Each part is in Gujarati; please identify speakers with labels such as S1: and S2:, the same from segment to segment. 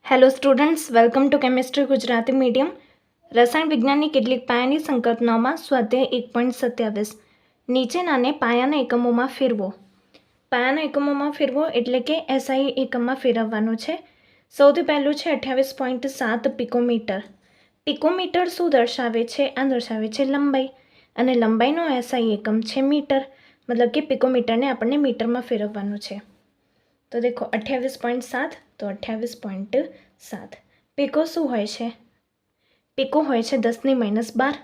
S1: Hello students, welcome to chemistry Gujarati medium. રસાયણ વિજ્ઞાનની કેટલીક પાયાની સંકલ્પનાઓમાં સ્વાધ્યાય 1.27 નીચેનાને પાયાના એકમોમાં ફેરવો. પાયાના એકમોમાં ફેરવો એટલે કે એસઆઈ એકમમાં ફેરવવાનું છે. સૌથી પહેલું છે 28.7 પિકોમીટર. પિકોમીટર શું દર્શાવે છે? આ દર્શાવે છે લંબાઈ, અને લંબાઈનો એસઆઈ એકમ છે મીટર, મતલબ કે પિકોમીટરને આપણને મીટરમાં ફેરવવાનું છે. તો દેખો 28.7 તો 28.7. પીકો શું હોય છે? પીકો હોય છે 10⁻12.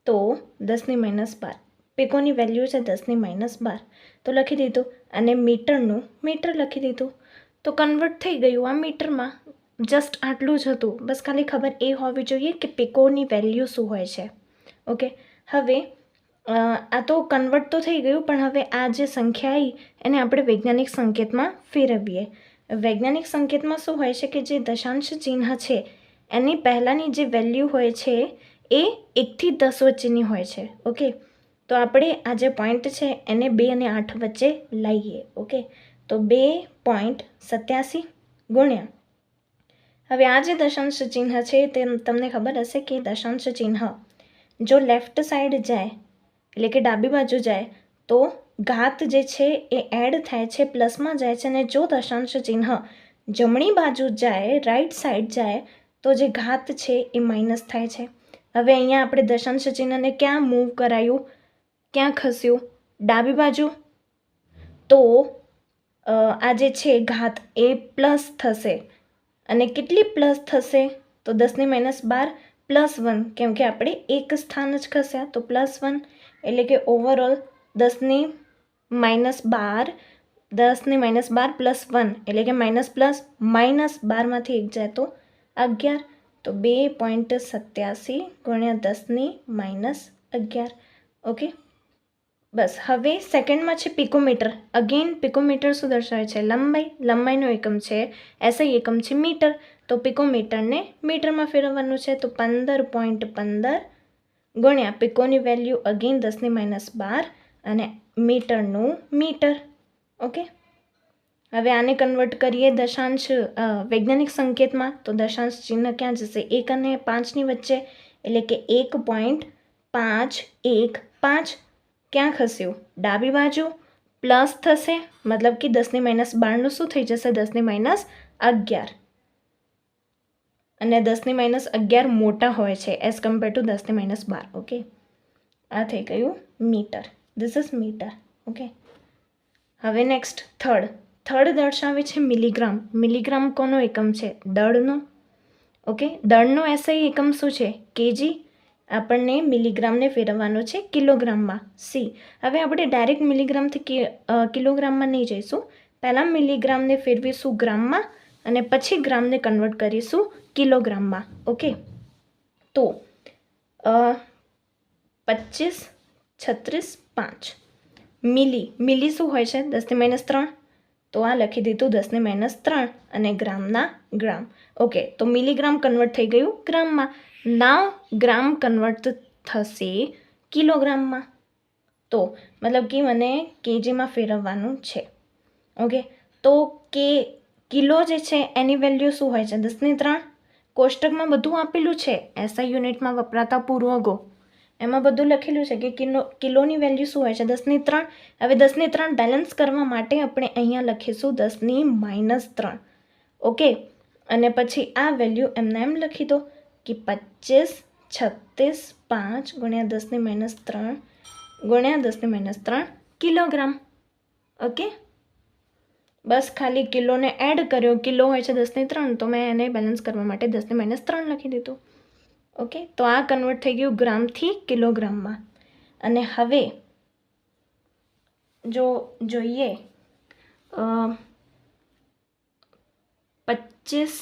S1: તો 10⁻12 પીકોની વેલ્યુ છે 10⁻12, તો લખી દીધું. અને મીટરનું મીટર લખી દીધું. તો કન્વર્ટ થઈ ગયું આ મીટરમાં. જસ્ટ આટલું જ હતું. બસ ખાલી ખબર એ હોવી જોઈએ કે પીકોની વેલ્યુ શું હોય છે. ઓકે, હવે આ તો કન્વર્ટ તો થઈ ગયું, પણ હવે આ જે સંખ્યા આવી એને આપણે વૈજ્ઞાનિક સંકેતમાં ફેરવીએ. વૈજ્ઞાનિક સંકેતમાં શું હોય છે કે જે દશાંશ ચિહ્ન છે એની પહેલાંની જે વેલ્યુ હોય છે એ 1 થી 10 વચ્ચેની હોય છે. ઓકે, તો આપણે આ જે પોઈન્ટ છે એને 2 અને 8 વચ્ચે લાવીએ. ઓકે, તો 2.87 ગુણ્યા, હવે આ જે દશાંશ ચિહ્ન છે તે તમને ખબર હશે કે દશાંશ ચિહ્ન જો લેફ્ટ સાઈડ જાય એટલે કે ડાબી બાજુ જાય તો ઘાત જે છે એ એડ થાય છે, પ્લસમાં જાય છે. અને જો દશાંશ ચિહ્ન જમણી બાજુ જાય, રાઈટ સાઈડ જાય, તો જે ઘાત છે એ માઇનસ થાય છે. હવે અહીંયા આપણે દશાંશ ચિહ્નને ક્યાં મૂવ કરાયું, ક્યાં ખસ્યું? ડાબી બાજુ. તો આ જે છે ઘાત એ પ્લસ થશે. અને કેટલી પ્લસ થશે? તો 10⁻12 +1, કેમ કે આપણે એક સ્થાન જ ખસ્યા, તો +1 એટલે કે ઓવરઓલ 10⁻12 +1 એટલે કે માઇનસ પ્લસ માઇનસ 12માંથી 1 જાય તો 11. તો 2.87 ગુણ્યા 10⁻11. ઓકે, બસ. હવે સેકન્ડમાં છે પિકોમીટર. અગેન પિકોમીટર શું દર્શાવે છે? લંબાઈ. લંબાઈનો એકમ છે એસઆઈ એકમ છે મીટર, તો પિકોમીટરને મીટરમાં ફેરવવાનું છે. તો 15.15 ગુણ્યા પિકોની વેલ્યુ અગેન 10⁻12 અને મીટરનું મીટર. ઓકે, હવે આને કન્વર્ટ કરીએ દશાંશ વૈજ્ઞાનિક સંકેતમાં, તો દશાંશ ચિહ્ન ક્યાં જશે? 1 અને 5ની વચ્ચે, એટલે કે 1.515 ક્યાં ખસ્યું? ડાબી બાજુ. પ્લસ થશે, મતલબ કે 10⁻12નું શું થઈ જશે? 10⁻11. અને 10⁻11 મોટા હોય છે એઝ કમ્પેર ટુ 10⁻12. ઓકે, આ થઈ ગયું metre. This is metre. Okay, હવે નેક્સ્ટ થર્ડ દર્શાવે છે મિલીગ્રામ. મિલીગ્રામ કોનો એકમ છે? દળનો. ઓકે, દળનો એસઆઈ એકમ શું છે? કેજી. આપણને મિલીગ્રામને ફેરવવાનો છે કિલોગ્રામમાં. સી. હવે આપણે ડાયરેક્ટ મિલીગ્રામથી કિલોગ્રામમાં નહીં જઈશું. પહેલાં મિલીગ્રામને ફેરવીશું ગ્રામમાં અને પછી ગ્રામને કન્વર્ટ કરીશું કિલોગ્રામમાં. ઓકે, તો 25, 36, 5 મિલી શું હોય છે? 10⁻3. તો આ લખી દીધું 10⁻3 અને ગ્રામના ગ્રામ. ઓકે, તો મિલીગ્રામ કન્વર્ટ થઈ ગયું ગ્રામમાં. નાવ ગ્રામ કન્વર્ટ થશે કિલોગ્રામમાં. તો મતલબ કે મને કેજીમાં ફેરવવાનું છે. ઓકે, તો કિલો જે છે એની વેલ્યુ શું હોય છે? 10⁻3. કોષ્ટકમાં બધું આપેલું છે. એસઆઈ યુનિટમાં વપરાતા પૂર્વગો એમાં બધું લખેલું છે કે કિલોની વેલ્યુ શું હોય છે? 10⁻3. હવે 10⁻3 બેલેન્સ કરવા માટે આપણે અહીંયા લખીશું 10⁻3. ઓકે, અને પછી આ વેલ્યુ એમને એમ લખી દો કે 25, 36, 5 ગુણ્યા 10⁻3 ગુણ્યા 10⁻3 કિલોગ્રામ. ઓકે, બસ ખાલી કિલોને એડ કર્યો. કિલો હોય છે 10⁻3, તો મેં એને બેલેન્સ કરવા માટે 10⁻3 લખી દીધું. ઓકે, તો આ કન્વર્ટ થઈ ગયું ગ્રામથી કિલોગ્રામમાં. અને હવે જો જોઈએ 25,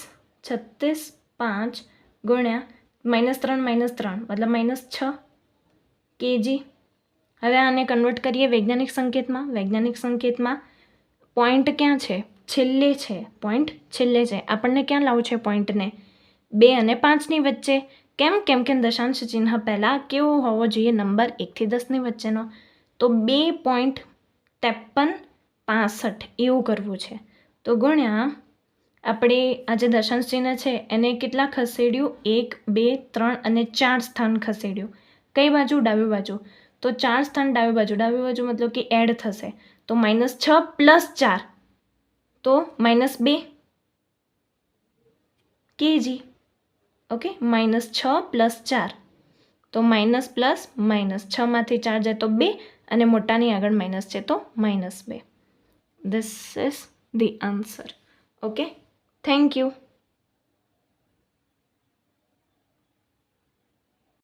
S1: 36, 5 ગુણ્યા -3 મતલબ -6 કેજી. હવે આને કન્વર્ટ કરીએ વૈજ્ઞાનિક સંકેતમાં. વૈજ્ઞાનિક સંકેતમાં પોઈન્ટ ક્યાં છે? છેલ્લે છે. પોઈન્ટ છેલ્લે છે. આપણને ક્યાં લાવવું છે પોઈન્ટને? 2 અને 5ની વચ્ચે. કેમ કે દશાંશ ચિહ્ન પહેલાં કેવો હોવો જોઈએ? નંબર 1 થી 10ની વચ્ચેનો. તો 2.5365 એવું કરવું છે. તો ગુણ્યા આપણે આ જે દશાંશ ચિહ્ન છે એને કેટલા ખસેડ્યું? 1, 2, 3 અને 4 સ્થાન ખસેડ્યું. કઈ બાજુ? ડાબી બાજુ. તો 4 સ્થાન ડાબી બાજુ મતલબ કે એડ થશે. તો -6 + 4 તો -2 kg. ઓકે, -6 + 4 તો માઇનસ પ્લસ માઇનસ, 6માંથી 4 જાય તો 2 અને મોટાની આગળ માઇનસ છે તો -2. This is the answer. Okay, thank you.